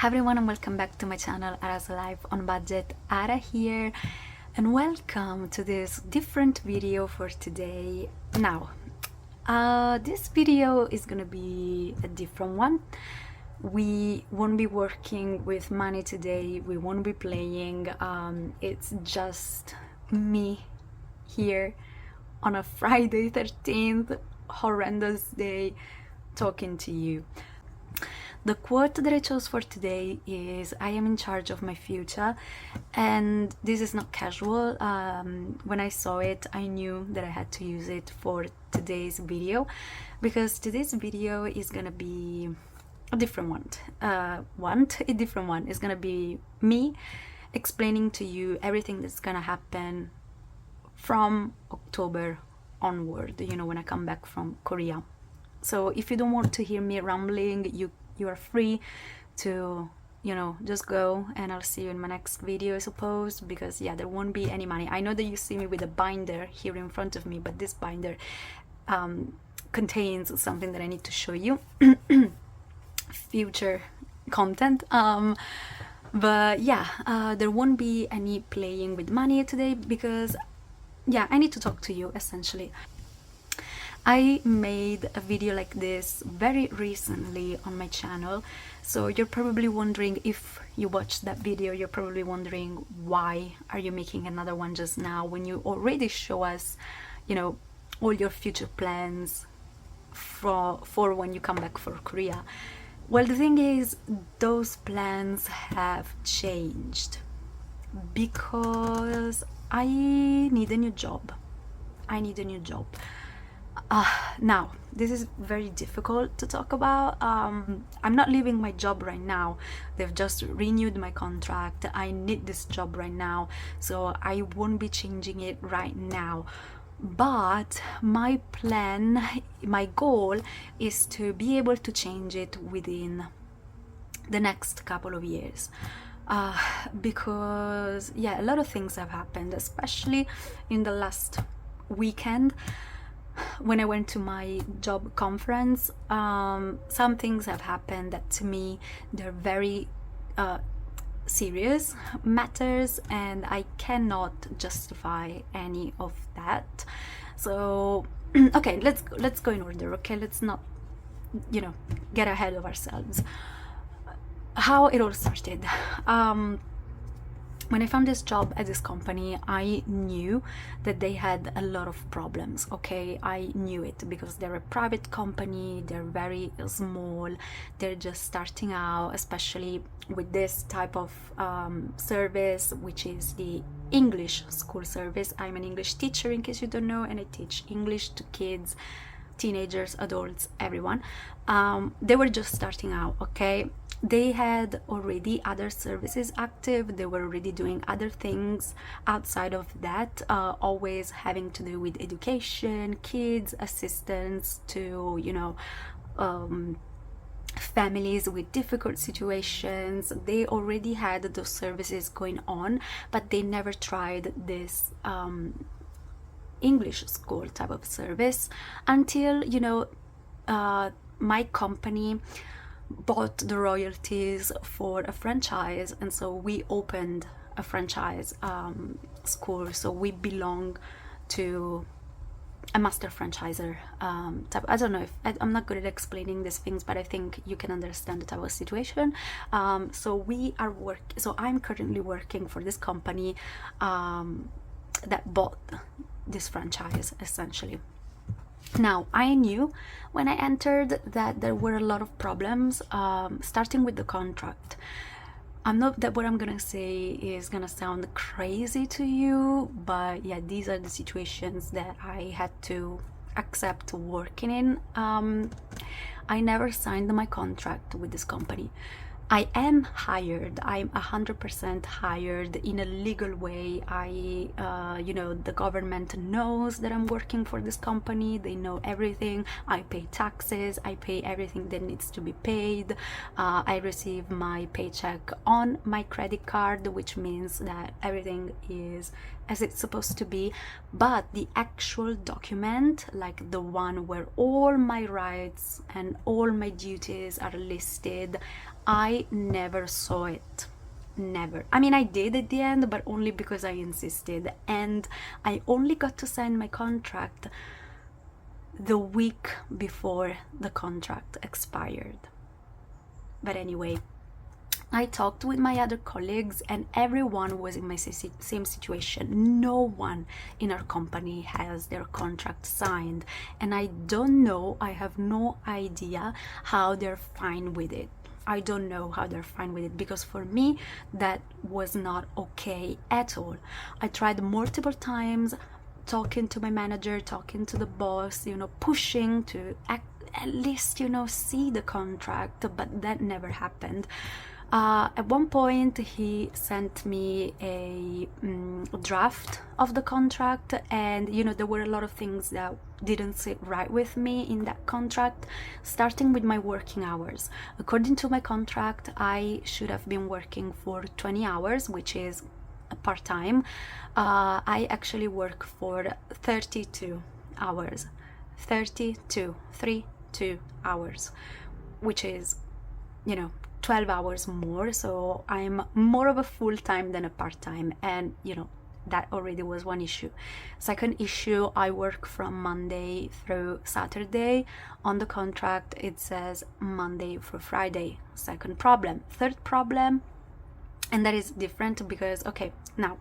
Hi everyone and welcome back to my channel, Ara's Life on Budget. Ara here and welcome to this different video for today. Now, this video is gonna be a different one. We won't be working with money today, we won't be playing, it's just me here on a Friday 13th, horrendous day, talking to you. The quote that I chose for today is, I am in charge of my future, and this is not casual. When I saw it, I knew that I had to use it for today's video, because today's video is gonna be a different one. A different one. It's gonna be me explaining to you everything that's gonna happen from October onward, you know, when I come back from Korea. So if you don't want to hear me rambling, you are free to, you know, just go, and I'll see you in my next video, I suppose, because yeah, there won't be any money. I know that you see me with a binder here in front of me, but this binder contains something that I need to show you. Future content. But yeah, there won't be any playing with money today, because yeah, I need to talk to you essentially. I made a video like this very recently on my channel, so you're probably wondering, if you watched that video, you're probably wondering, why are you making another one just now when you already show us, you know, all your future plans for when you come back for Korea. Well, the thing is, those plans have changed because I need a new job. Now, this is very difficult to talk about. I'm not leaving my job right now. They've just renewed my contract. I need this job right now, so I won't be changing it right now. But my plan, my goal is to be able to change it within the next couple of years. Because yeah, a lot of things have happened, especially in the last weekend. When I went to my job conference, some things have happened that to me, they're very serious matters, and I cannot justify any of that. So okay, let's go in order, okay? Let's not, you know, get ahead of ourselves. How it all started. When I found this job at this company, I knew that they had a lot of problems, okay? I knew it because they're a private company, they're very small, they're just starting out, especially with this type of service, which is the English school service. I'm an English teacher, in case you don't know, and I teach English to kids, teenagers, adults, everyone. They were just starting out, okay? They had already other services active, they were already doing other things outside of that, always having to do with education, kids, assistance to, you know, families with difficult situations. They already had those services going on, but they never tried this English school type of service until, you know, my company bought the royalties for a franchise, and so we opened a franchise school. So we belong to a master franchisor type. I don't know if I'm not good at explaining these things, but I think you can understand the type of situation. So I'm currently working for this company that bought this franchise essentially. Now, I knew when I entered that there were a lot of problems, starting with the contract. I'm not that what I'm gonna say is gonna sound crazy to you, but yeah, these are the situations that I had to accept working in. I never signed my contract with this company. I am hired. I'm 100% hired in a legal way. You know, the government knows that I'm working for this company. They know everything. I pay taxes. I pay everything that needs to be paid. I receive my paycheck on my credit card, which means that everything is as it's supposed to be. But the actual document, like the one where all my rights and all my duties are listed, I never saw it. Never. I mean, I did at the end, but only because I insisted. And I only got to sign my contract the week before the contract expired. But anyway, I talked with my other colleagues and everyone was in my same situation. No one in our company has their contract signed, and I don't know, I have no idea how they're fine with it. I don't know how they're fine with it, because for me that was not okay at all. I tried multiple times talking to my manager, talking to the boss, pushing to at least, see the contract, but that never happened. At one point he sent me a draft of the contract, and there were a lot of things that didn't sit right with me in that contract, starting with my working hours. According to my contract, I should have been working for 20 hours, which is part-time. I actually work for 32 hours, 32 hours, which is 12 hours more. So I'm more of a full-time than a part-time, and that already was one issue. Second issue, I work from Monday through Saturday. On the contract it says Monday through Friday. Second problem. Third problem, and that is different because, okay, now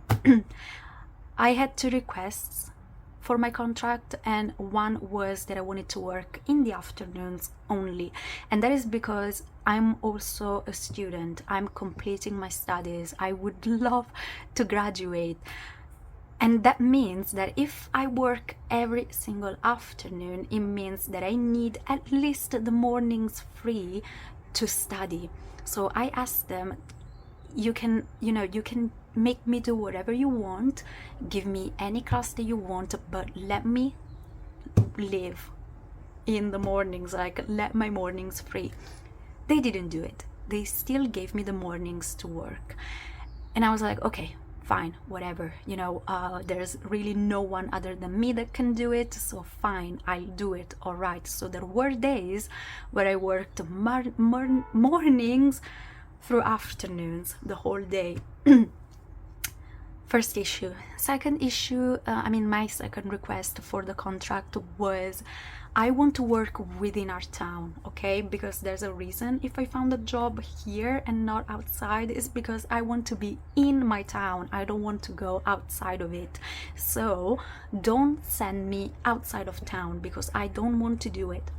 I had 2 requests for my contract, and one was that I wanted to work in the afternoons only, and that is because I'm also a student. I'm completing my studies. I would love to graduate, and that means that if I work every single afternoon, it means that I need at least the mornings free to study. So I asked them, you can make me do whatever you want, give me any class that you want, but let me live in the mornings, like let my mornings free. They didn't do it. They still gave me the mornings to work, and I was like, okay, fine, whatever, there's really no one other than me that can do it, so fine, I'll do it. All right. So there were days where I worked mornings through afternoons, the whole day. First issue. Second issue, my second request for the contract was, I want to work within our town, okay? Because there's a reason if I found a job here and not outside, is because I want to be in my town. I don't want to go outside of it. So don't send me outside of town, because I don't want to do it.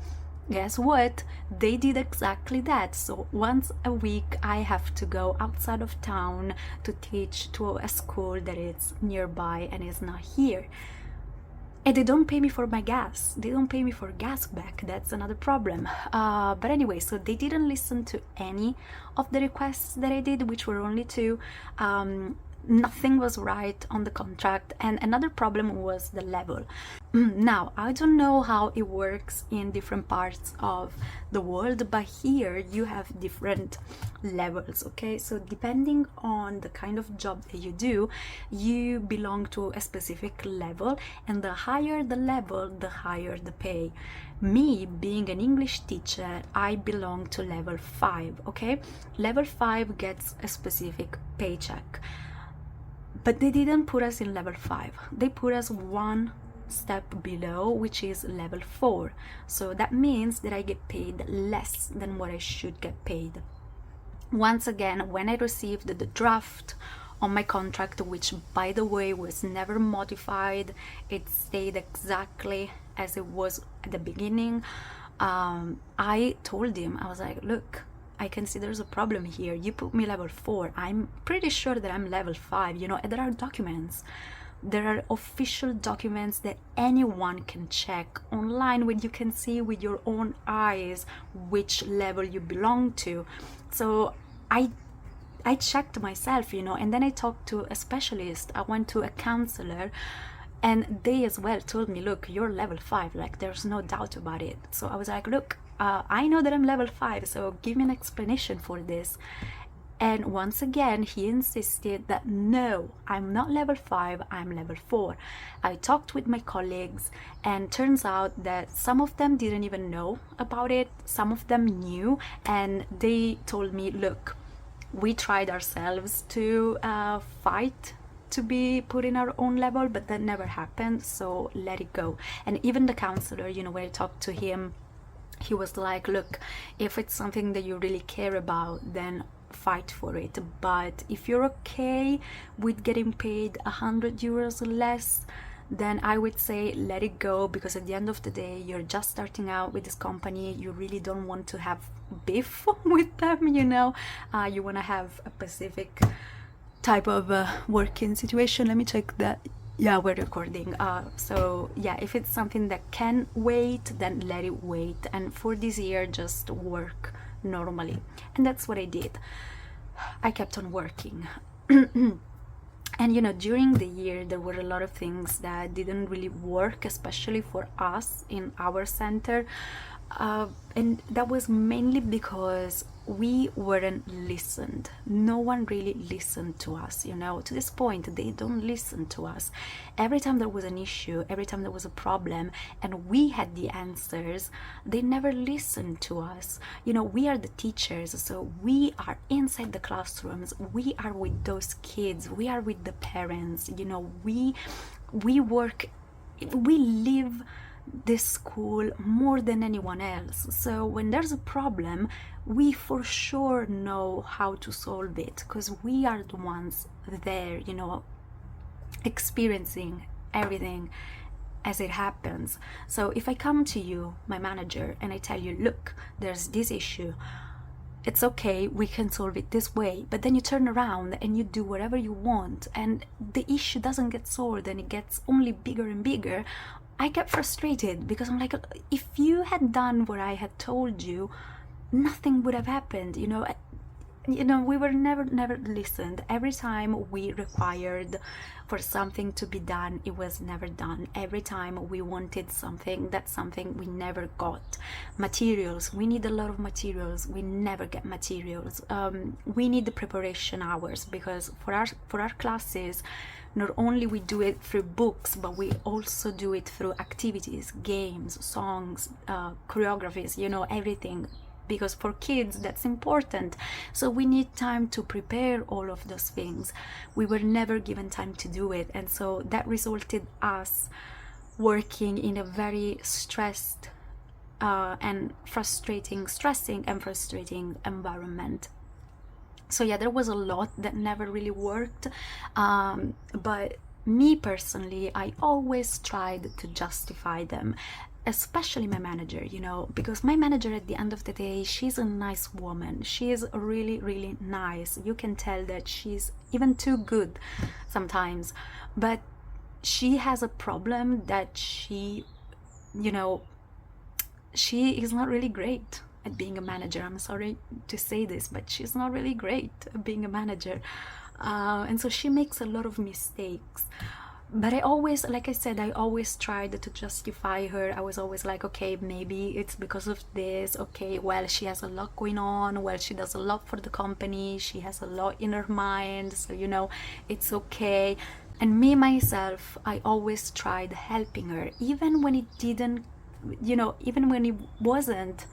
Guess what? They did exactly that. So once a week I have to go outside of town to teach to a school that is nearby and is not here. And they don't pay me for my gas. They don't pay me for gas back. That's another problem. But anyway, so they didn't listen to any of the requests that I did, which were only 2. Nothing was right on the contract, and another problem was the level. Now, I don't know how it works in different parts of the world, but here you have different levels, okay? So depending on the kind of job that you do, you belong to a specific level, and the higher the level, the higher the pay. Me, being an English teacher, I belong to level 5, okay? Level 5 gets a specific paycheck. But they didn't put us in level 5. They put us one step below, which is level 4. So that means that I get paid less than what I should get paid. Once again, when I received the draft on my contract, which by the way was never modified, it stayed exactly as it was at the beginning, I told him, I was like, look, I can see there's a problem here. You put me level 4. I'm pretty sure that I'm level 5. And there are documents. There are official documents that anyone can check online, where you can see with your own eyes which level you belong to. So I checked myself, and then I talked to a specialist. I went to a counselor, and they as well told me, look, you're level 5. Like, there's no doubt about it. So I was like, look, I know that I'm level 5, so give me an explanation for this. And once again, he insisted that no, I'm not level 5, I'm level 4. I talked with my colleagues, and turns out that some of them didn't even know about it, some of them knew, and they told me, look, we tried ourselves to fight to be put in our own level, but that never happened, so let it go. And even the counselor, you know, when I talked to him, he was like, look, if it's something that you really care about, then fight for it. But if you're okay with getting paid 100 euros less, then I would say let it go, because at the end of the day, you're just starting out with this company. You really don't want to have beef with them, you know. You want to have a specific type of working situation. Let me check that. Yeah, we're recording. So yeah, if it's something that can wait, then let it wait, and for this year just work normally. And that's what I did. I kept on working. And you know, during the year there were a lot of things that didn't really work, especially for us in our center, and that was mainly because we weren't listened. No one really listened to us, you know. To this point, they don't listen to us. Every time there was an issue, every time there was a problem, and we had the answers, they never listened to us. You know, we are the teachers, so we are inside the classrooms, we are with those kids, we are with the parents, you know, we work, we live this school more than anyone else. So when there's a problem, we for sure know how to solve it, because we are the ones there, you know, experiencing everything as it happens. So if I come to you, my manager, and I tell you, look, there's this issue, it's okay, we can solve it this way, but then you turn around and you do whatever you want, and the issue doesn't get solved and it gets only bigger and bigger, I get frustrated, because I'm like, if you had done what I had told you, nothing would have happened, you know. We were never listened. Every time we required for something to be done, it was never done. Every time we wanted something, that's something we never got. Materials, we need a lot of materials, we never get materials. We need the preparation hours, because for our classes, not only we do it through books, but we also do it through activities, games, songs, choreographies, you know, everything, because for kids that's important. So we need time to prepare all of those things. We were never given time to do it, and so that resulted us working in a very stressing and frustrating environment. So yeah, there was a lot that never really worked, but me personally, I always tried to justify them, especially my manager, you know, because my manager, at the end of the day, she's a nice woman. She is really, really nice. You can tell that she's even too good sometimes, but she has a problem that she, you know, she is not really great at being a manager. I'm sorry to say this, but she's not really great at being a manager, and so she makes a lot of mistakes. But I always, like I said, I always tried to justify her. I was always like, okay, maybe it's because of this. Okay, well, she has a lot going on. Well, she does a lot for the company. She has a lot in her mind. So, you know, it's okay. And me, myself, I always tried helping her, even when it didn't, you know, even when it wasn't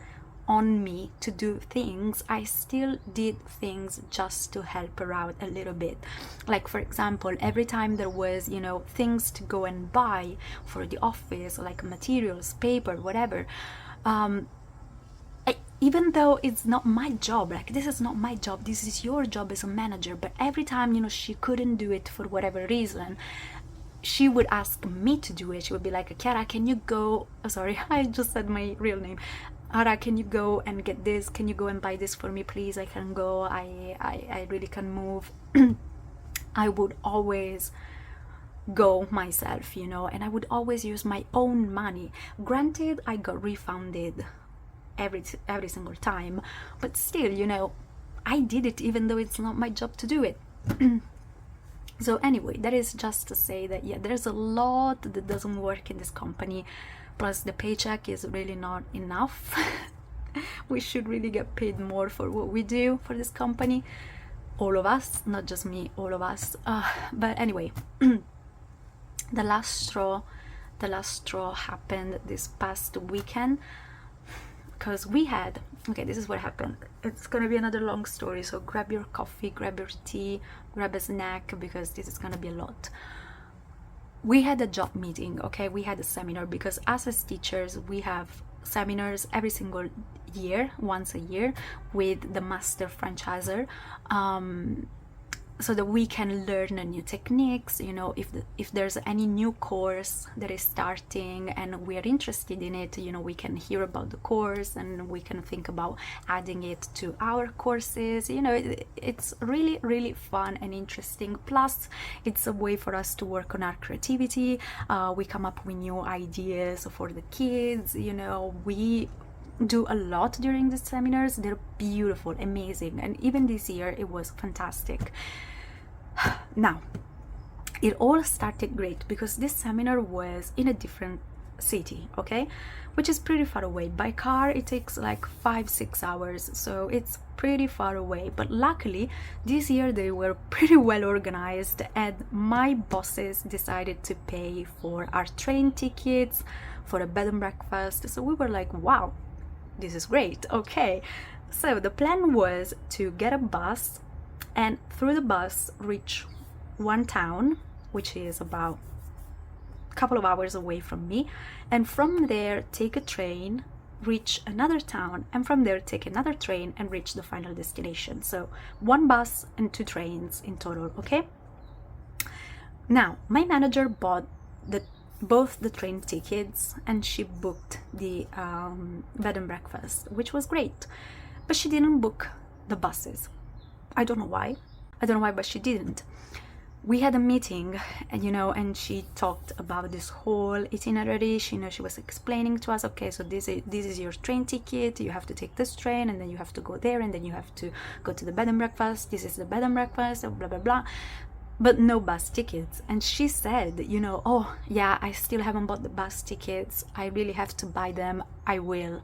on me to do things, I still did things just to help her out a little bit. Like, for example, every time there was, you know, things to go and buy for the office, like materials, paper, whatever, even though it's not my job, like, this is not my job, this is your job as a manager, but every time, you know, she couldn't do it for whatever reason, she would ask me to do it. She would be like, Chiara, can you go, oh, sorry, I just said my real name. Ara, can you go and get this? Can you go and buy this for me, please? I can go. I really can move. I would always go myself, you know, and I would always use my own money. Granted, I got refunded every single time, but still, you know, I did it even though it's not my job to do it. So anyway, that is just to say that, yeah, there's a lot that doesn't work in this company. Plus the paycheck is really not enough. We should really get paid more for what we do for this company. all of us, not just me, all of us. But anyway, the last straw happened this past weekend, because we had, okay, this is what happened. It's gonna be another long story, so grab your coffee, grab your tea, grab a snack, because this is gonna be a lot. We had a job meeting, okay? We had a seminar, because us as teachers, we have seminars every single year, once a year, with the master franchisor, so that we can learn new techniques. You know, if there's any new course that is starting and we are interested in it, you know, we can hear about the course and we can think about adding it to our courses. You know, it's really, really fun and interesting. Plus, it's a way for us to work on our creativity. We come up with new ideas for the kids. You know, we do a lot during the seminars. They're beautiful, amazing, and even this year it was fantastic. Now, it all started great because this seminar was in a different city, okay, which is pretty far away. By car it takes like 5-6 hours, so it's pretty far away. But luckily this year they were pretty well organized, and my bosses decided to pay for our train tickets, for a bed and breakfast. So we were like, wow, this is great. Okay, so the plan was to get a bus and through the bus reach one town, which is about a couple of hours away from me, and from there take a train, reach another town, and from there take another train and reach the final destination. So one bus and 2 trains in total, okay? Now, my manager bought both the train tickets and she booked the bed and breakfast, which was great, but she didn't book the buses. I don't know why, but she didn't. We had a meeting, and you know, and she talked about this whole itinerary. She was explaining to us, okay, so this is your train ticket, you have to take this train, and then you have to go there, and then you have to go to the bed and breakfast, this is the bed and breakfast, blah blah blah, but no bus tickets. And she said, you know, oh yeah, I still haven't bought the bus tickets, I really have to buy them, I will.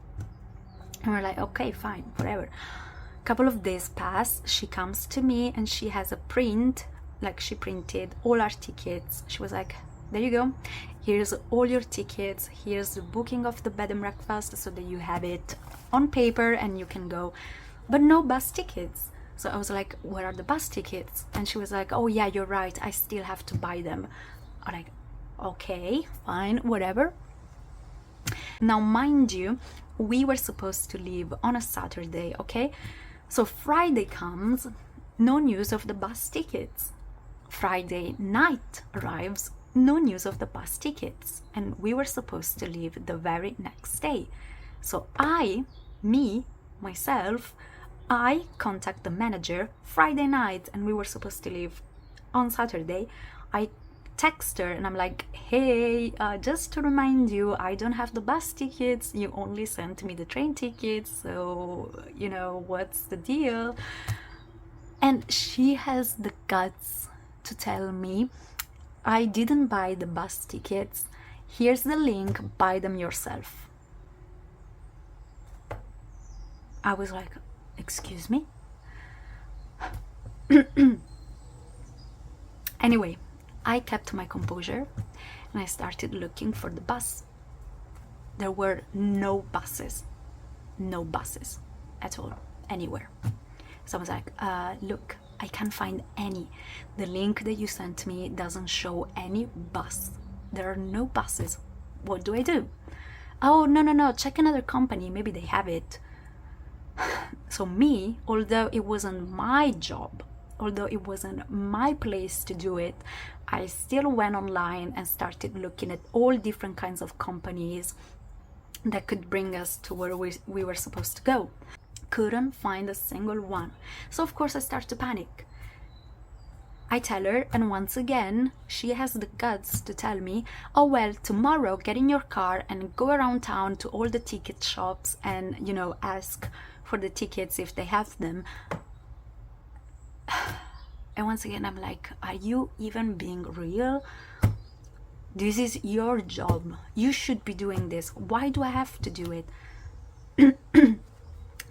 And we're like, okay, fine, whatever. Couple of days pass, she comes to me and she has a print, like she printed all our tickets. She was like, there you go, here's all your tickets, here's the booking of the bed and breakfast, so that you have it on paper and you can go, but no bus tickets. So I was like, where are the bus tickets? And she was like, oh yeah, you're right, I still have to buy them. I'm like, okay, fine, whatever. Now mind you, we were supposed to leave on a Saturday, okay? So Friday comes, no news of the bus tickets. Friday night arrives, no news of the bus tickets. And we were supposed to leave the very next day. So myself, I contact the manager Friday night, and we were supposed to leave on Saturday. I text her and I'm like, hey, just to remind you, I don't have the bus tickets, you only sent me the train tickets, so you know, what's the deal? And she has the guts to tell me, I didn't buy the bus tickets, here's the link, buy them yourself. I was like, excuse me? Anyway, I kept my composure and I started looking for the bus. There were no buses at all, anywhere. So I was like, look, I can't find any. The link that you sent me doesn't show any bus. There are no buses. What do I do? Oh, no, check another company, maybe they have it. So me, although it wasn't my job, although it wasn't my place to do it, I still went online and started looking at all different kinds of companies that could bring us to where we were supposed to go. Couldn't find a single one. So of course I start to panic. I tell her, and once again she has the guts to tell me, oh well, tomorrow get in your car and go around town to all the ticket shops and, you know, ask for the tickets if they have them. And once again I'm like, are you even being real? This is your job, you should be doing this, why do I have to do it?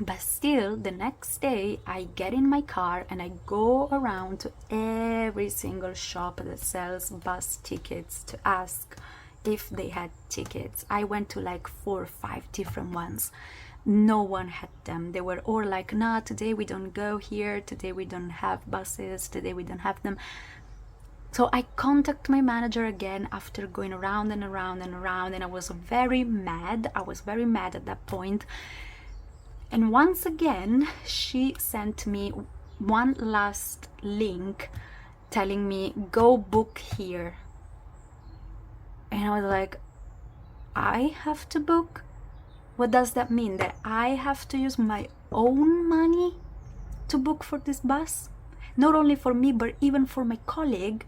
But still, the next day, I get in my car and I go around to every single shop that sells bus tickets to ask if they had tickets. I went to like 4 or 5 different ones. No one had them. They were all like, nah, today we don't go here, today we don't have buses, today we don't have them. So I contact my manager again after going around and around and around, and I was very mad. I was very mad at that point. And once again, she sent me one last link telling me, go book here. And I was like, I have to book? What does that mean? That I have to use my own money to book for this bus? Not only for me, but even for my colleague.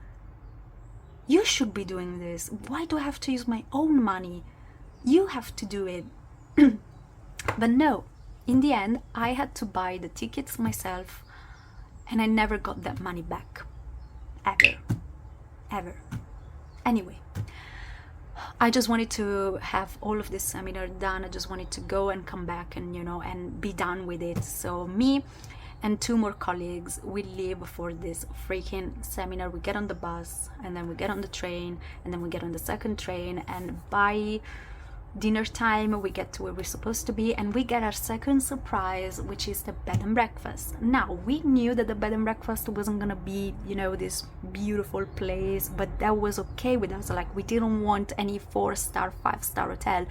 You should be doing this. Why do I have to use my own money? You have to do it. But no. In the end, I had to buy the tickets myself, and I never got that money back. Ever. Anyway, I just wanted to have all of this seminar done. I just wanted to go and come back and, and be done with it. So me and 2 more colleagues, we leave for this freaking seminar. We get on the bus, and then we get on the train, and then we get on the second train, and by dinner time we get to where we're supposed to be, and we get our second surprise, which is the bed and breakfast. Now, we knew that the bed and breakfast wasn't gonna be, this beautiful place, but that was okay with us. Like, we didn't want any 4-star, 5-star hotel,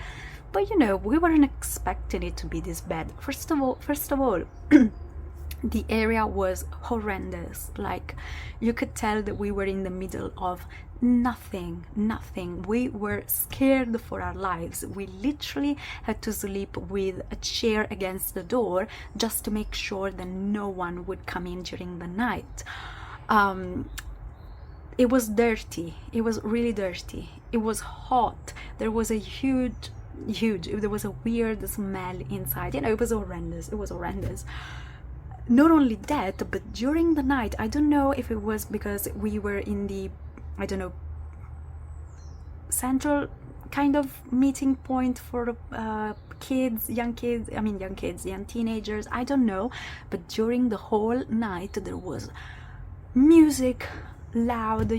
but we weren't expecting it to be this bad. First of all the area was horrendous. Like, you could tell that we were in the middle of nothing. We were scared for our lives. We literally had to sleep with a chair against the door just to make sure that no one would come in during the night. It was dirty. It was really dirty. It was hot. There was a huge, there was a weird smell inside. It was horrendous. Not only that, but during the night, I don't know if it was because we were in the, central kind of meeting point for young teenagers, I don't know, but during the whole night there was music, loud,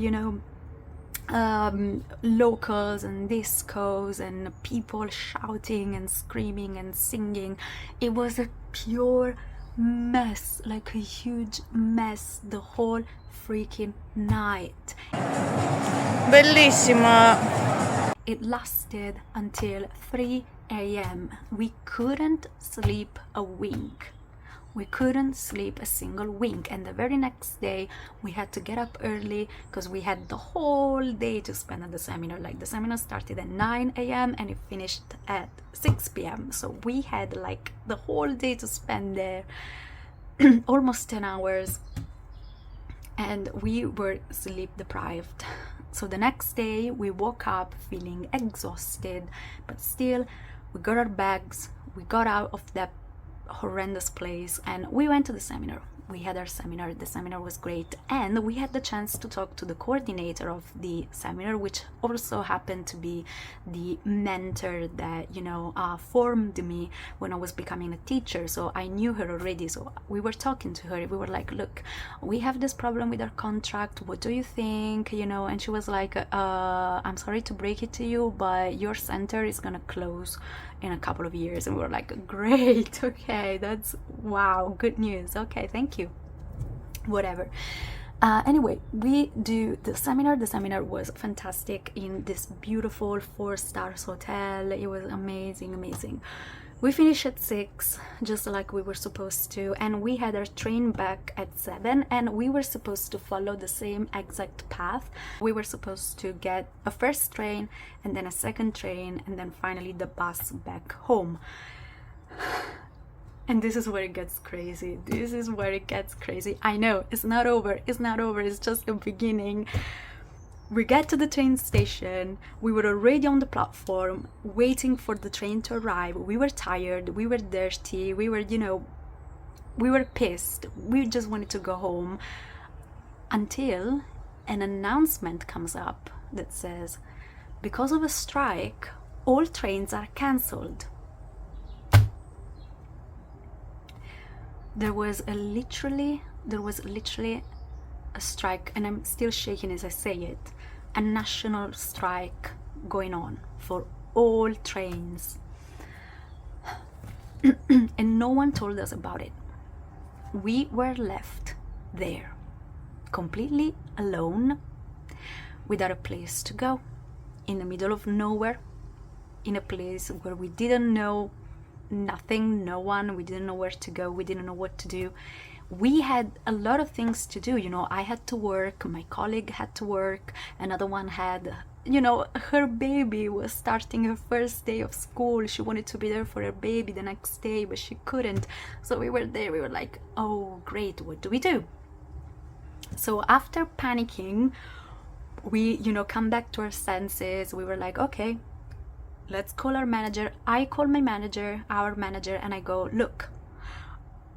locals and discos and people shouting and screaming and singing. It was a pure mess, like a huge mess, the whole freaking night. Bellissima. It lasted until 3 a.m. We couldn't sleep a wink. We couldn't sleep a single wink. And the very next day, we had to get up early because we had the whole day to spend at the seminar. Like, the seminar started at 9 a.m. and it finished at 6 p.m. So we had like the whole day to spend there, almost 10 hours. And we were sleep deprived. So the next day we woke up feeling exhausted, but still we got our bags, we got out of that horrendous place, and we went to the seminar. We had our seminar. The seminar was great, and we had the chance to talk to the coordinator of the seminar, which also happened to be the mentor that formed me when I was becoming a teacher. So I knew her already. So we were talking to her. We were like, look, we have this problem with our contract. What do you think? And she was like, I'm sorry to break it to you, but your center is gonna close in a couple of years. And we were like, great, okay, that's wow, good news, okay, thank you, whatever. Anyway, we do the seminar. The seminar was fantastic in this beautiful 4-star hotel. It was amazing. We finished at 6, just like we were supposed to, and we had our train back at 7, and we were supposed to follow the same exact path. We were supposed to get a first train, and then a second train, and then finally the bus back home. And this is where it gets crazy. I know, it's not over, it's just the beginning. We get to the train station. We were already on the platform waiting for the train to arrive. We were tired, we were dirty, we were pissed. We just wanted to go home until an announcement comes up that says, because of a strike, all trains are cancelled. there was literally a strike, and I'm still shaking as I say it, a national strike going on for all trains. And no one told us about it. We were left there completely alone, without a place to go, in the middle of nowhere, in a place where we didn't know nothing, no one, we didn't know where to go, we didn't know what to do. We had a lot of things to do, you know. I had to work, my colleague had to work, another one had, you know, her baby was starting her first day of school. She wanted to be there for her baby the next day, but she couldn't. So we were there, we were like, oh great, what do we do? So after panicking, we, you know, come back to our senses. We were like, okay, let's call our manager. I call my manager, our manager, and I go, look,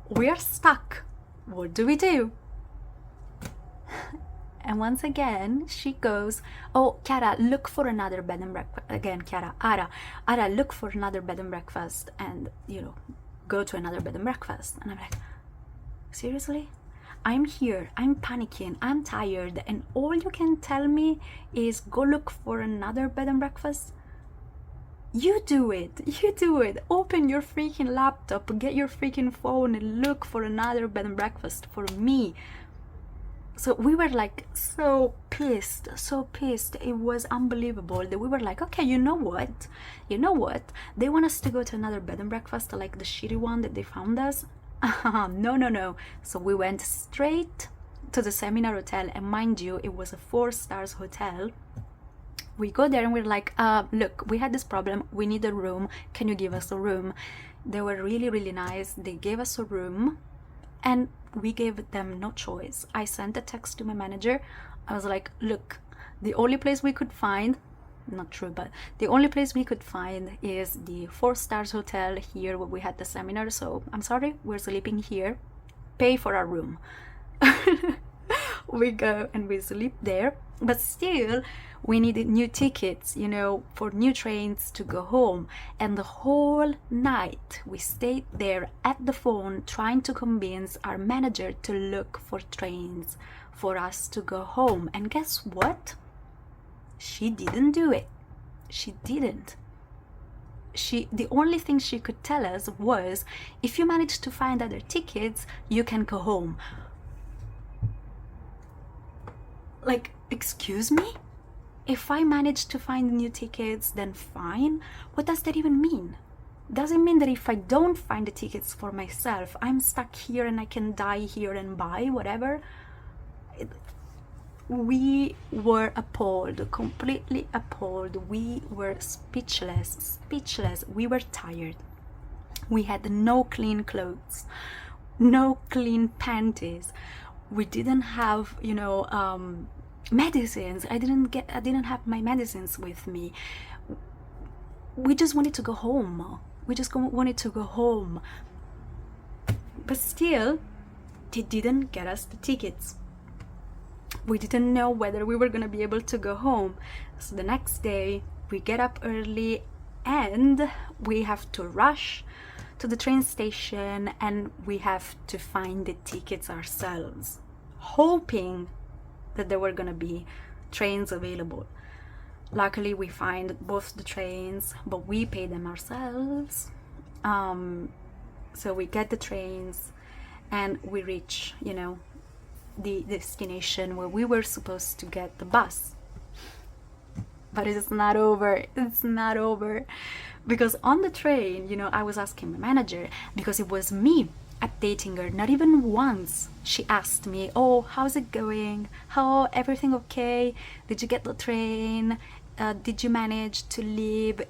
we are stuck. What do we do? And once again, she goes, oh, Chiara, look for another bed and breakfast. Again, Chiara, Ara, look for another bed and breakfast, and, you know, go to another bed and breakfast. And I'm like, seriously? I'm here, I'm panicking, I'm tired, and all you can tell me is go look for another bed and breakfast? You do it, open your freaking laptop, get your freaking phone and look for another bed and breakfast for me. So we were like so pissed, it was unbelievable that we were like, okay, you know what, they want us to go to another bed and breakfast like the shitty one that they found us. No. So we went straight to the seminar hotel, and mind you, it was a 4-star hotel. We go there and we're like, look, we had this problem, we need a room, can you give us a room? They were really nice. They gave us a room, and we gave them no choice. I sent a text to my manager. I was like, look, the only place we could find, not true, but the only place we could find is the 4-star hotel here where we had the seminar, so I'm sorry, we're sleeping here, pay for our room. We go and we sleep there, but still we needed new tickets, you know, for new trains to go home. And the whole night we stayed there at the phone trying to convince our manager to look for trains for us to go home. And guess what? She didn't do it. She didn't. The only thing she could tell us was, if you manage to find other tickets, you can go home. Like, excuse me? If I manage to find new tickets, then fine. What does that even mean? Does it mean that if I don't find the tickets for myself, I'm stuck here and I can die here and buy whatever? We were appalled, completely appalled. We were speechless. We were tired. We had no clean clothes, no clean panties. We didn't have, you know, medicines. I didn't have my medicines with me. We just wanted to go home. But still, they didn't get us the tickets. We didn't know whether we were gonna be able to go home. So the next day we get up early and we have to rush to the train station, and we have to find the tickets ourselves, hoping that there were gonna be trains available. Luckily we find both the trains, but we pay them ourselves. So we get the trains and we reach, you know, the destination where we were supposed to get the bus. But it's not over. Because on the train, you know, I was asking my manager, because it was me updating her. Not even once she asked me, oh, how's it going? How, everything okay? Did you get the train? Did you manage to leave?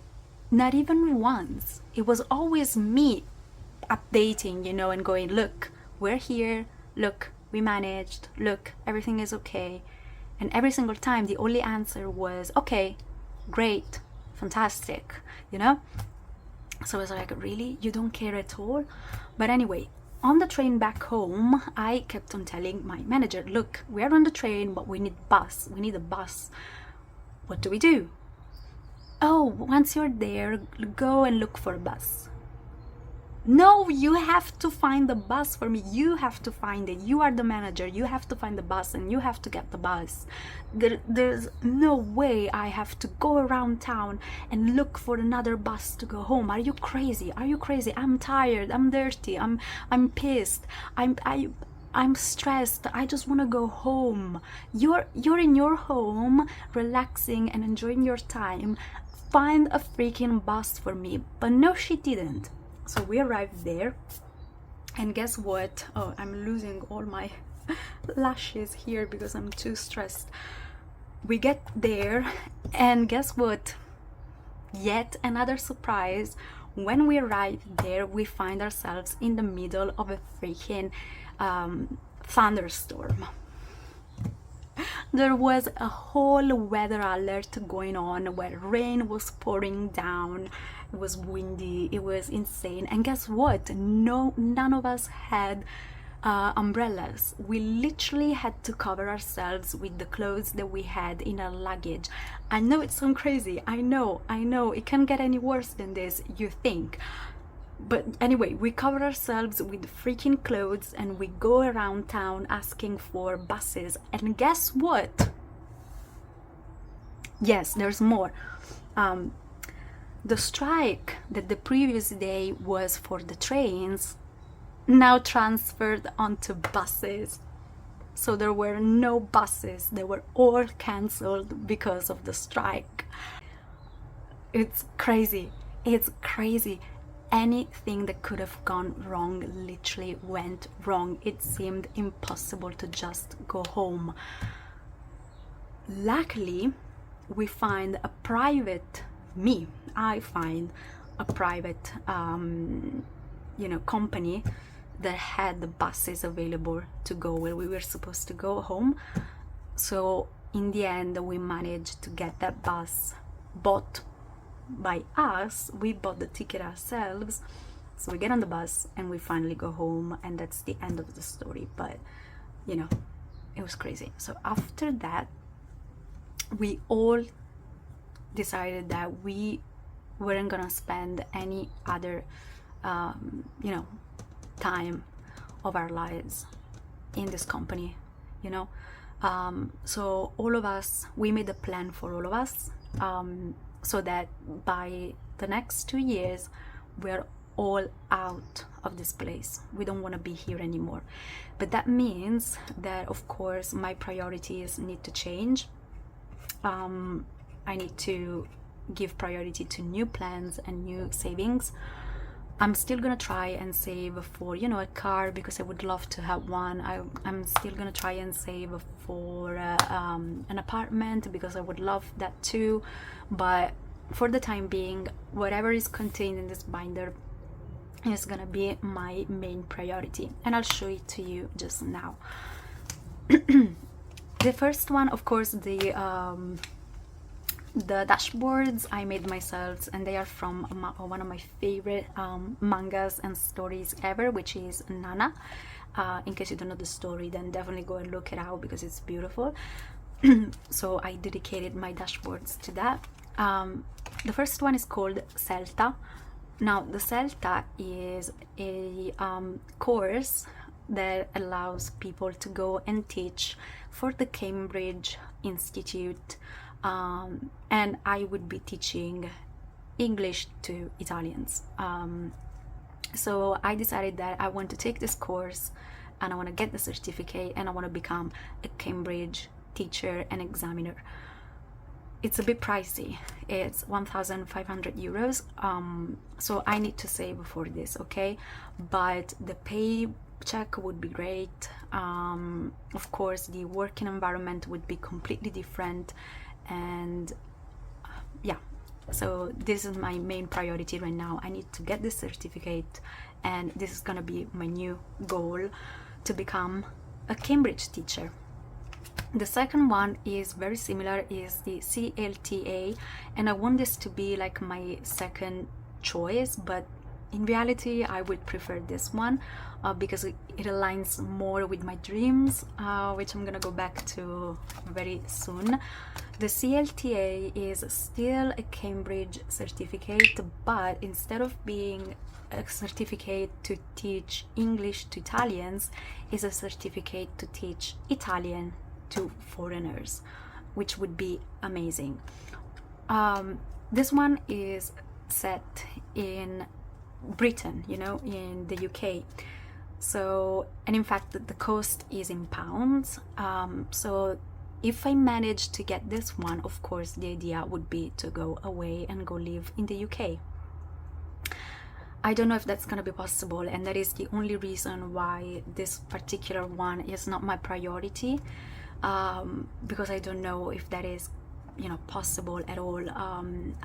Not even once. It was always me updating, you know, and going, look, we're here, look, we managed, look, everything is okay. And every single time the only answer was, okay, great, fantastic, you know. So I was like, really, you don't care at all? But anyway, on the train back home, I kept on telling my manager, look, we're on the train, but we need a bus. What do we do? Oh, once you're there, go and look for a bus. No, you have to find the bus for me. You have to find it. You are the manager. You have to find the bus and you have to get the bus. There's no way I have to go around town and look for another bus to go home. Are you crazy? Are you crazy? I'm tired. I'm dirty. I'm pissed. I'm stressed. I just want to go home. You're in your home, relaxing and enjoying your time. Find a freaking bus for me. But no, she didn't. So we arrived there, and guess what? Oh, I'm losing all my lashes here because I'm too stressed. We get there, and guess what? Yet another surprise. When we arrive there, we find ourselves in the middle of a freaking thunderstorm. There was a whole weather alert going on where rain was pouring down. It was windy, it was insane. And guess what? None of us had umbrellas. We literally had to cover ourselves with the clothes that we had in our luggage. I know it sounds crazy. I know. It can't get any worse than this, you think. But anyway, we cover ourselves with freaking clothes and we go around town asking for buses. And guess what? Yes, there's more. The strike that the previous day was for the trains now transferred onto buses. So there were no buses. They were all cancelled because of the strike. It's crazy. It's crazy. Anything that could have gone wrong literally went wrong. It seemed impossible to just go home. Luckily, I find a private company that had the buses available to go where we were supposed to go home. So in the end, we managed to get that bus bought by us. We bought the ticket ourselves, so we get on the bus and we finally go home, and that's the end of the story. But you know, it was crazy. So after that, we all decided that we weren't gonna spend any other time of our lives in this company, so all of us, we made a plan for all of us, so that by the next 2 years we're all out of this place. We don't want to be here anymore. But that means that, of course, my priorities need to change. I need to give priority to new plans and new savings. I'm still gonna try and save for a car, because I would love to have one. I'm still gonna try and save for an apartment, because I would love that too. But for the time being, whatever is contained in this binder is gonna be my main priority, and I'll show it to you just now. The first one, of course, the dashboards I made myself, and they are from one of my favorite mangas and stories ever, which is Nana. In case you don't know the story, then definitely go and look it out, because it's beautiful. So I dedicated my dashboards to that. The first one is called CELTA. Now the CELTA is a course that allows people to go and teach for the Cambridge Institute, and I would be teaching English to Italians. So I decided that I want to take this course, and I want to get the certificate, and I want to become a Cambridge teacher and examiner. It's a bit pricey. It's 1,500 euros. So I need to save for this, okay? But the paycheck would be great. Of course, the working environment would be completely different, and yeah. So this is my main priority right now. I need to get this certificate, and this is gonna be my new goal, to become a Cambridge teacher. The second one is very similar, is the CLTA, and I want this to be like my second choice, but in reality I would prefer this one because it aligns more with my dreams, which I'm gonna go back to very soon. The CLTA is still a Cambridge certificate, but instead of being a certificate to teach English to Italians, is a certificate to teach Italian to foreigners, which would be amazing. This one is set in Britain, you know, in the UK. So, and in fact, the cost is in pounds. So if I manage to get this one, of course, the idea would be to go away and go live in the UK. I don't know if that's going to be possible, and that is the only reason why this particular one is not my priority, because I don't know if that is, you know, possible at all.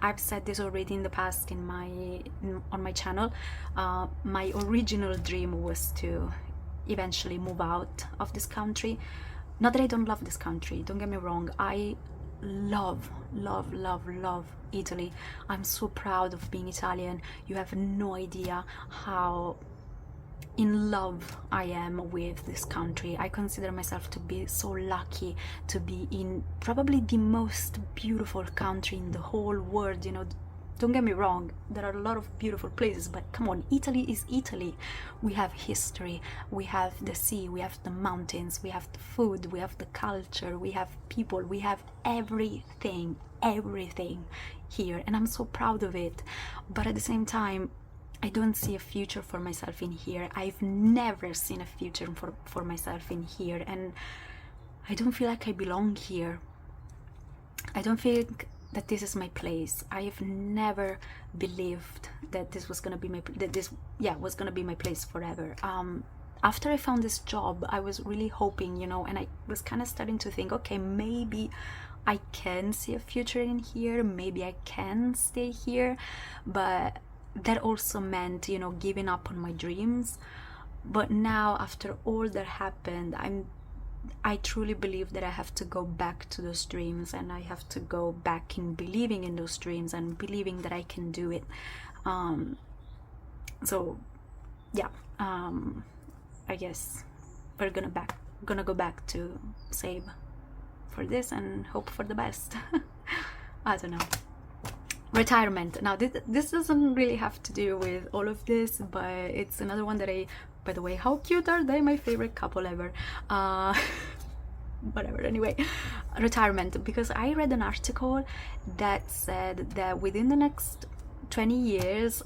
I've said this already in the past on my channel. My original dream was to eventually move out of this country. Not that I don't love this country, don't get me wrong. I love Italy. I'm so proud of being Italian. You have no idea how in love I am with this country. I consider myself to be so lucky to be in probably the most beautiful country in the whole world. You know, don't get me wrong, there are a lot of beautiful places, but come on, Italy is Italy. We have history, we have the sea, we have the mountains, we have the food, we have the culture, we have people, we have everything here, and I'm so proud of it. But at the same time, I don't see a future for myself in here. I've never seen a future for myself in here, and I don't feel like I belong here. I don't think that this is my place. I have never believed that this was gonna be was gonna be my place forever. After I found this job, I was really hoping, you know, and I was kind of starting to think, okay, maybe I can see a future in here, maybe I can stay here, but that also meant, you know, giving up on my dreams. But now, after all that happened, I truly believe that I have to go back to those dreams, and I have to go back in believing in those dreams and believing that I can do it. So yeah, I guess we're gonna go back to save for this and hope for the best. I don't know. Retirement. Now this doesn't really have to do with all of this, but it's another one that by the way, how cute are they? My favorite couple ever. Whatever, anyway, retirement, because I read an article that said that within the next 20 years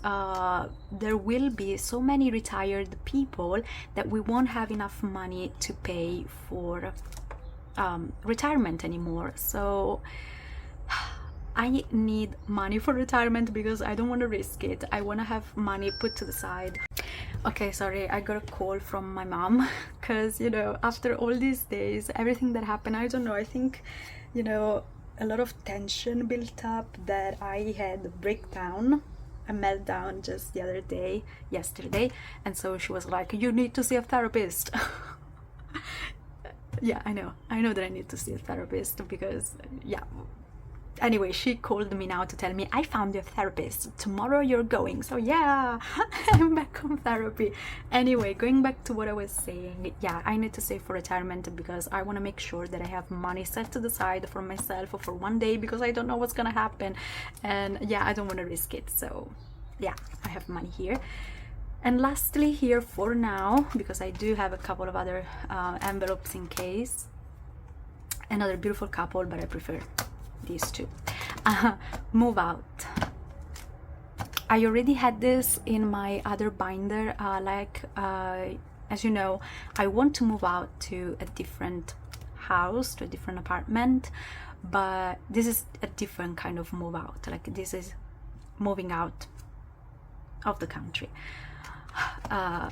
there will be so many retired people that we won't have enough money to pay for retirement anymore. So I need money for retirement because I don't want to risk it. I want to have money put to the side. Okay, sorry, I got a call from my mom because, you know, after all these days, everything that happened, I don't know, I think, you know, a lot of tension built up, that I had a meltdown just yesterday, and so she was like, you need to see a therapist. Yeah, I know that I need to see a therapist because, yeah. Anyway, she called me now to tell me, I found your therapist, tomorrow you're going. So yeah, I'm back on therapy. Anyway, going back to what I was saying, yeah, I need to save for retirement because I want to make sure that I have money set to the side for myself or for one day, because I don't know what's gonna happen, and yeah, I don't want to risk it. So yeah, I have money here. And lastly, here for now, because I do have a couple of other envelopes in case, another beautiful couple, but I prefer these two. Move out. I already had this in my other binder. As you know, I want to move out to a different house, to a different apartment, but this is a different kind of move out. Like, this is moving out of the country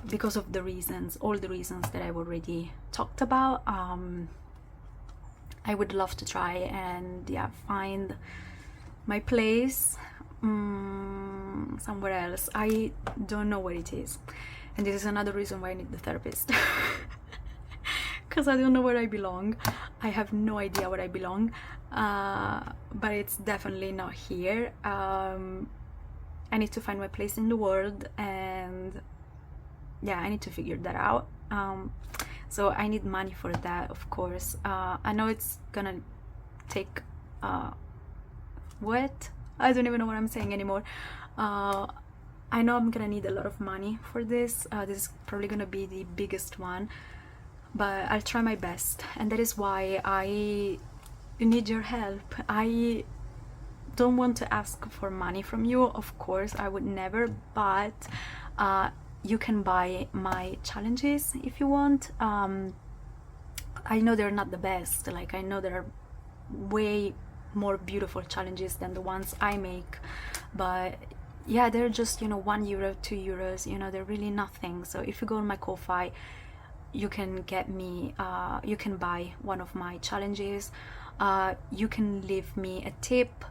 because of the reasons, all the reasons that I've already talked about. I would love to try and, yeah, find my place somewhere else. I don't know where it is, and this is another reason why I need the therapist. Because I don't know where I belong. I have no idea where I belong, but it's definitely not here. I need to find my place in the world, and yeah, I need to figure that out. So I need money for that, of course. I know it's gonna take what? I don't even know what I'm saying anymore. I know I'm gonna need a lot of money for this. This is probably gonna be the biggest one, but I'll try my best, and that is why I need your help. I don't want to ask for money from you, of course, I would never, but you can buy my challenges if you want. I know they're not the best, like I know there are way more beautiful challenges than the ones I make, but yeah, they're just, you know, €1, €2, you know, they're really nothing. So if you go on my Ko-fi, you can get me, you can buy one of my challenges, you can leave me a tip,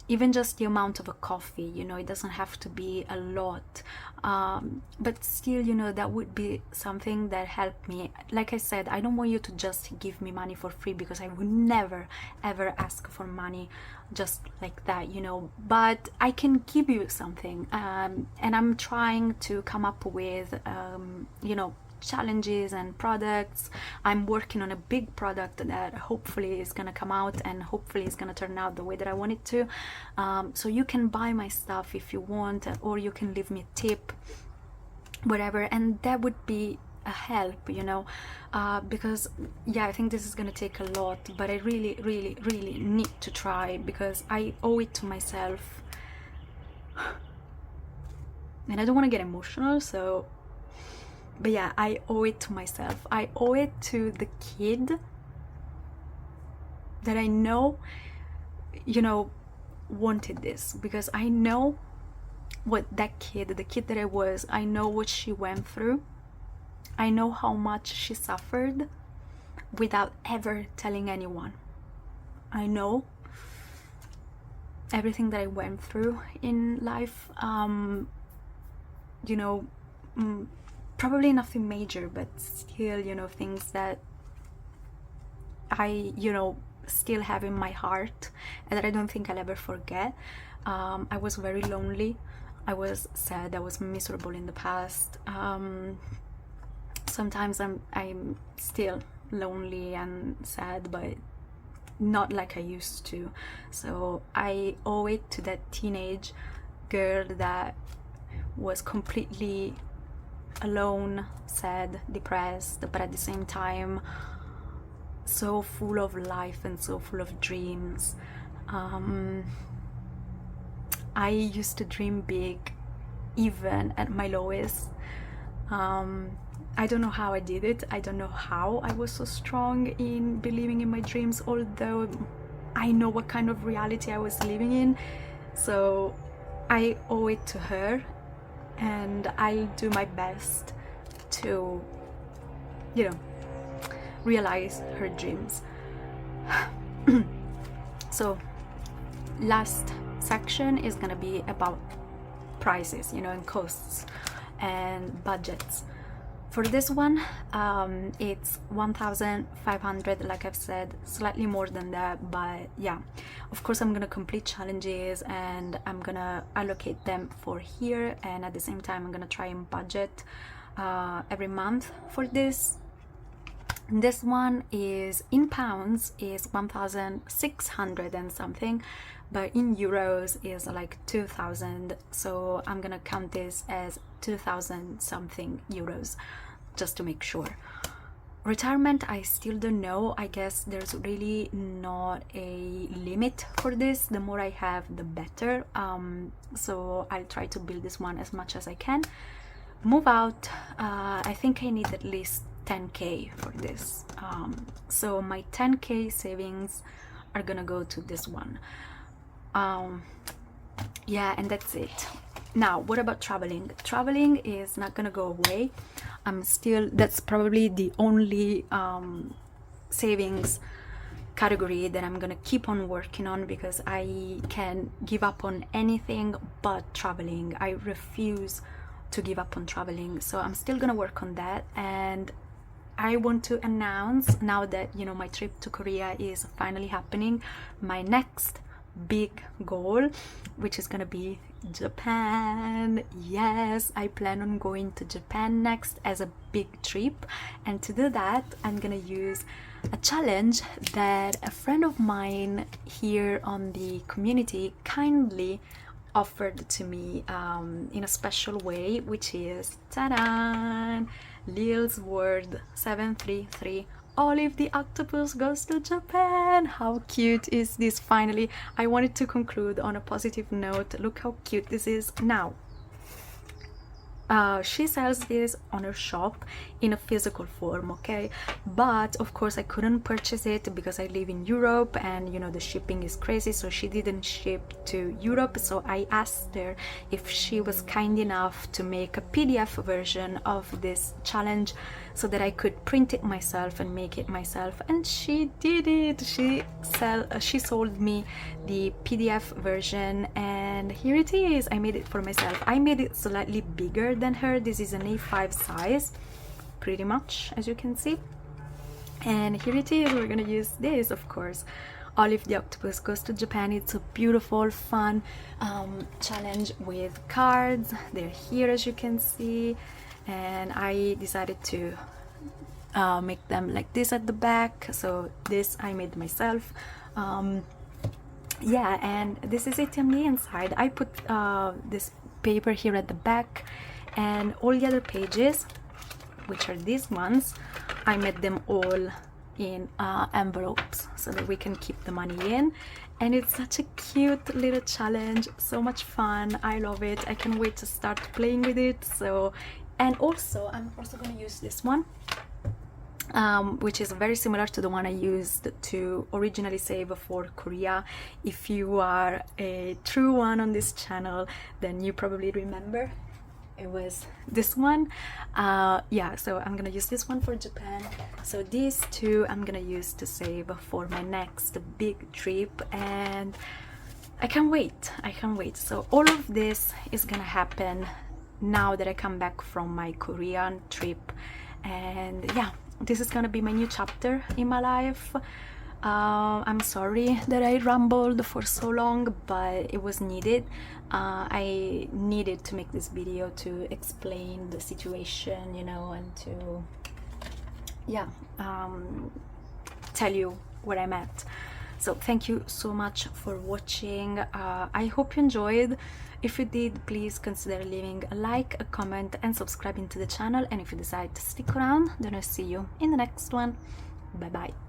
even just the amount of a coffee, you know, it doesn't have to be a lot, but still, you know, that would be something that helped me. Like I said, I don't want you to just give me money for free, because I would never ever ask for money just like that, you know, but I can give you something, and I'm trying to come up with, you know, challenges and products. I'm working on a big product that hopefully is gonna come out, and hopefully is gonna turn out the way that I want it to. So you can buy my stuff if you want, or you can leave me a tip, whatever, and that would be a help, you know, because yeah, I think this is gonna take a lot, but I really need to try, because I owe it to myself. And I don't want to get emotional, so, but yeah, I owe it to myself. I owe it to the kid that I know, you know, wanted this, because I know what that kid, the kid that I was, I know what she went through. I know how much she suffered without ever telling anyone. I know everything that I went through in life. You know, probably nothing major, but still, you know, things that I, you know, still have in my heart and that I don't think I'll ever forget. I was very lonely. I was sad. I was miserable in the past. Sometimes I'm still lonely and sad, but not like I used to. So I owe it to that teenage girl that was completely alone, sad, depressed, but at the same time so full of life and so full of dreams. I used to dream big even at my lowest. I don't know how I did it. I don't know how I was so strong in believing in my dreams, although I know what kind of reality I was living in. So I owe it to her, and I'll do my best to, you know, realize her dreams. So last section is gonna be about prices, you know, and costs and budgets. For this one, it's 1,500, like I've said, slightly more than that, but yeah, of course I'm gonna complete challenges and I'm gonna allocate them for here, and at the same time I'm gonna try and budget every month for this. This one is in pounds is 1,600 and something, but in euros is like 2,000, so I'm gonna count this as 2,000 something euros just to make sure. Retirement, I still don't know. I guess there's really not a limit for this. The more I have, the better. So I'll try to build this one as much as I can. Move out, I think I need at least 10k for this. So my 10k savings are gonna go to this one. Yeah, and that's it. Now, what about traveling? Traveling is not gonna go away. I'm still, that's probably the only savings category that I'm gonna keep on working on, because I can give up on anything but traveling. I refuse to give up on traveling, so I'm still gonna work on that. And I want to announce, now that, you know, my trip to Korea is finally happening, my next big goal, which is gonna be Japan. Yes, I plan on going to Japan next as a big trip, and to do that I'm gonna use a challenge that a friend of mine here on the community kindly offered to me in a special way, which is, ta-da, Lil's Word 733. Olive the octopus goes to Japan. How cute is this? Finally, I wanted to conclude on a positive note. Look how cute this is. Now, she sells this on her shop in a physical form, okay, but of course I couldn't purchase it because I live in Europe, and you know the shipping is crazy, so she didn't ship to Europe. So I asked her if she was kind enough to make a PDF version of this challenge so that I could print it myself and make it myself, and she did it. She sold me the PDF version, and here it is. I made it for myself. I made it slightly bigger than her. This is an A5 size, pretty much, as you can see. And here it is. We're gonna use this, of course. Olive the octopus goes to Japan. It's a beautiful, fun challenge with cards. They're here, as you can see, and I decided to make them like this at the back. So this I made myself. Yeah, and this is it on the inside. I put this paper here at the back, and all the other pages, which are these ones, I made them all in envelopes so that we can keep the money in. And it's such a cute little challenge, so much fun. I love it. I can't wait to start playing with it. So, and also I'm also going to use this one, which is very similar to the one I used to originally save for Korea. If you are a true one on this channel, then you probably remember it was this one. Yeah, so I'm gonna use this one for Japan. So these two I'm gonna use to save for my next big trip, and I can't wait. I can't wait. So all of this is gonna happen now that I come back from my Korean trip, and yeah, this is gonna be my new chapter in my life. I'm sorry that I rambled for so long, but it was needed. I needed to make this video to explain the situation, you know, and to, yeah, tell you where I'm at. So thank you so much for watching. I hope you enjoyed. If you did, please consider leaving a like, a comment, and subscribing to the channel. And if you decide to stick around, then I'll see you in the next one. Bye bye.